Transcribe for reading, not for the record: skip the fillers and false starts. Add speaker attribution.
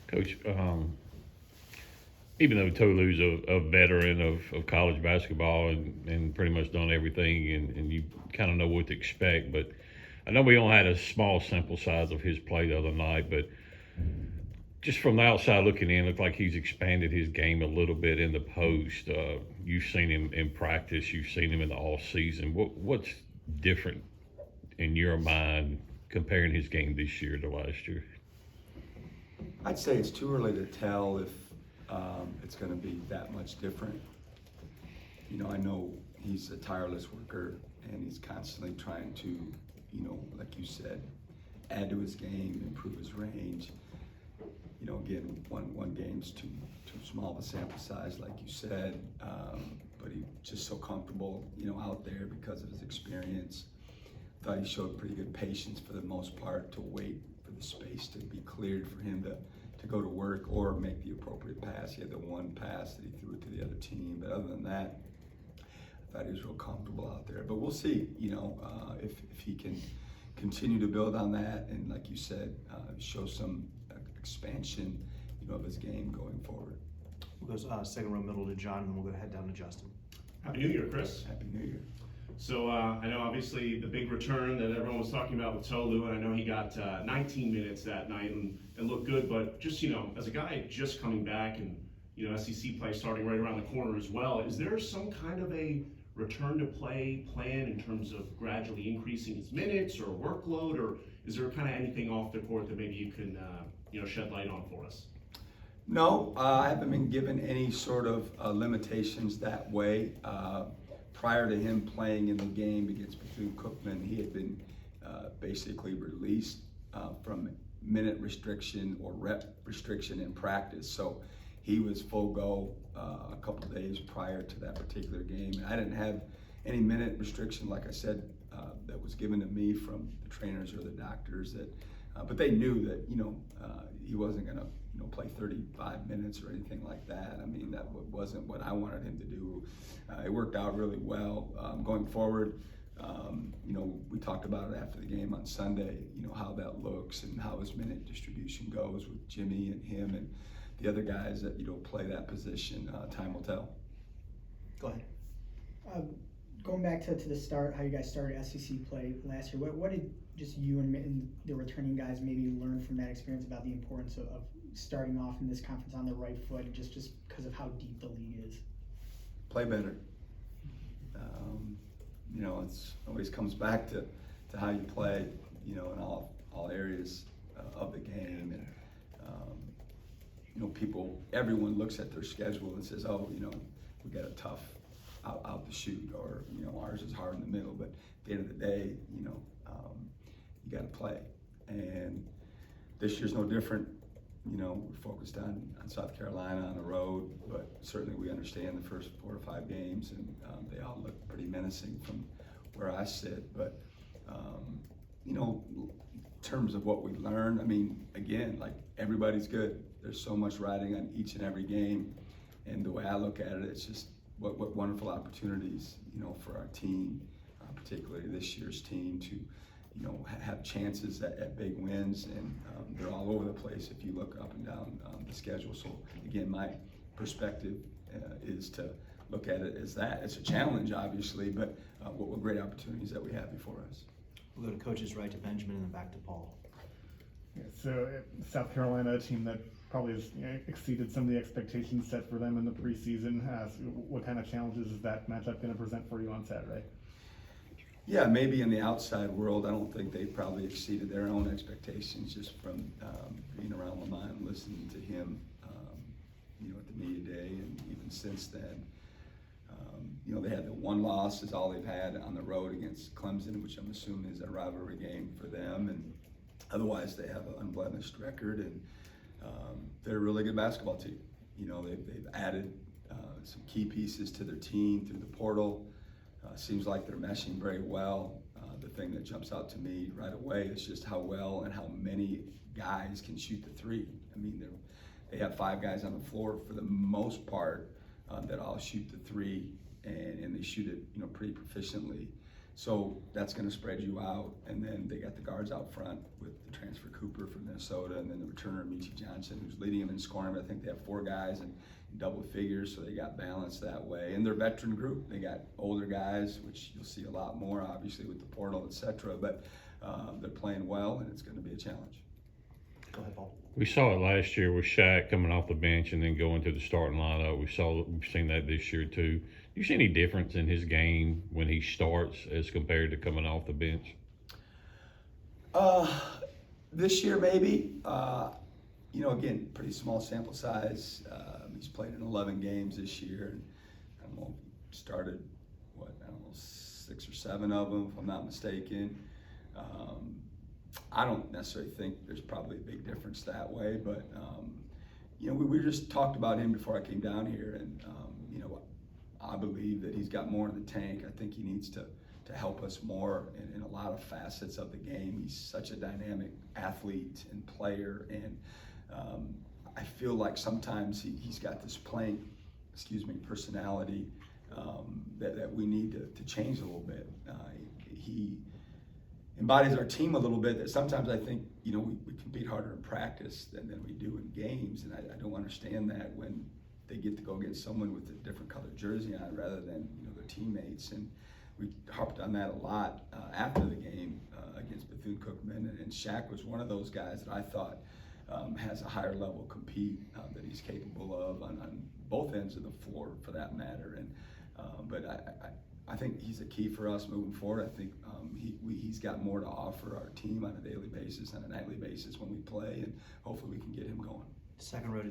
Speaker 1: Coach, even though Tolu's a veteran of college basketball and pretty much done everything, and you kind of know what to expect, but I know we only had a small sample size of his play the other night, but just from the outside looking in, it looked like he's expanded his game a little bit in the post. You've seen him in practice, you've seen him in the off season. What's different in your mind comparing his game this year to last year?
Speaker 2: I'd say it's too early to tell if it's going to be that much different. I know he's a tireless worker and he's constantly trying to, like you said, add to his game, improve his range. Again, one game's too small of a sample size, like you said, but he's just so comfortable, out there because of his experience. Thought he showed pretty good patience for the most part to wait for the space to be cleared for him to go to work or make the appropriate pass. He had the one pass that he threw it to the other team, but other than that, I thought he was real comfortable out there. But we'll see, if he can continue to build on that and, like you said, show some expansion, of his game going forward.
Speaker 3: We'll go second row middle to John, and then we'll go head down to Justin.
Speaker 4: Happy New Year, Chris.
Speaker 2: Happy New Year.
Speaker 4: So I know obviously the big return that everyone was talking about with Tolu, and I know he got 19 minutes that night and looked good, but just, as a guy just coming back and, SEC play starting right around the corner as well, is there some kind of a return to play plan in terms of gradually increasing his minutes or workload, or is there kind of anything off the court that maybe you can, shed light on for us?
Speaker 2: No, I haven't been given any sort of limitations that way. Prior to him playing in the game against Bethune-Cookman, he had been basically released from minute restriction or rep restriction in practice. So he was full go a couple of days prior to that particular game. And I didn't have any minute restriction, like I said, that was given to me from the trainers or the doctors. But they knew that he wasn't going to play 35 minutes or anything like that. I mean, that wasn't what I wanted him to do. It worked out really well. Going forward, we talked about it after the game on Sunday, how that looks and how his minute distribution goes with Jimmy and him and the other guys that, play that position. Time will tell.
Speaker 3: Go ahead.
Speaker 5: Going back to the start, how you guys started SEC play last year, what did just you and the returning guys maybe learn from that experience about the importance of starting off in this conference on the right foot, just because of how deep the league is?
Speaker 2: Play better. It's always comes back to how you play, in all areas of the game. And, everyone looks at their schedule and says, oh, we got a tough out the chute, or, ours is hard in the middle. But at the end of the day, you got to play. And this year's no different. We're focused on South Carolina on the road, but certainly we understand the first 4 or 5 games, and they all look pretty menacing from where I sit. But, in terms of what we learned, I mean, again, like, everybody's good. There's so much riding on each and every game. And the way I look at it, it's just what wonderful opportunities, for our team, particularly this year's team, to have chances at big wins, and they're all over the place if you look up and down the schedule. So again, my perspective is to look at it as that. It's a challenge, obviously, but what great opportunities that we have before us.
Speaker 3: We'll go to coach's right to Benjamin and then back to Paul.
Speaker 6: Yeah, so South Carolina, a team that probably has exceeded some of the expectations set for them in the preseason. What kind of challenges is that matchup going to present for you on Saturday?
Speaker 2: Yeah, maybe in the outside world, I don't think they probably exceeded their own expectations just from being around Lamont and listening to him, at the media day, and even since then. They had the one loss is all they've had on the road against Clemson, which I'm assuming is a rivalry game for them, and otherwise they have an unblemished record, and they're a really good basketball team. They've added some key pieces to their team through the portal. Seems like they're meshing very well. The thing that jumps out to me right away is just how well and how many guys can shoot the three. I mean, they have 5 guys on the floor for the most part that all shoot the three, and they shoot it, pretty proficiently. So that's going to spread you out, and then they got the guards out front with the transfer Cooper from Minnesota, and then the returner Michi Johnson, who's leading them in scoring. I think they have 4 guys in double figures, so they got balance that way. And their veteran group, they got older guys, which you'll see a lot more, obviously, with the portal, etc. But they're playing well, and it's going to be a challenge.
Speaker 3: Go ahead, Paul.
Speaker 1: We saw it last year with Shaq coming off the bench and then going to the starting lineup. We've seen that this year too. Do you see any difference in his game when he starts as compared to coming off the bench?
Speaker 2: This year, maybe. You know, again, pretty small sample size. He's played in 11 games this year, and I don't know, started 6 or 7 of them, if I'm not mistaken. I don't necessarily think there's probably a big difference that way, but you know, we just talked about him before I came down here, and you know, I believe that he's got more in the tank. I think he needs to help us more in a lot of facets of the game. He's such a dynamic athlete and player, and I feel like sometimes he's got this personality that we need to change a little bit. He embodies our team a little bit, that sometimes I think, you know, we compete harder in practice than we do in games, and I don't understand that when they get to go against someone with a different colored jersey on rather than, you know, their teammates. And we harped on that a lot after the game against Bethune-Cookman, and Shaq was one of those guys that I thought has a higher level compete that he's capable of on both ends of the floor, for that matter. And but I think he's a key for us moving forward. I think he's got more to offer our team on a daily basis, on a nightly basis when we play, and hopefully we can get him going.
Speaker 3: Second row to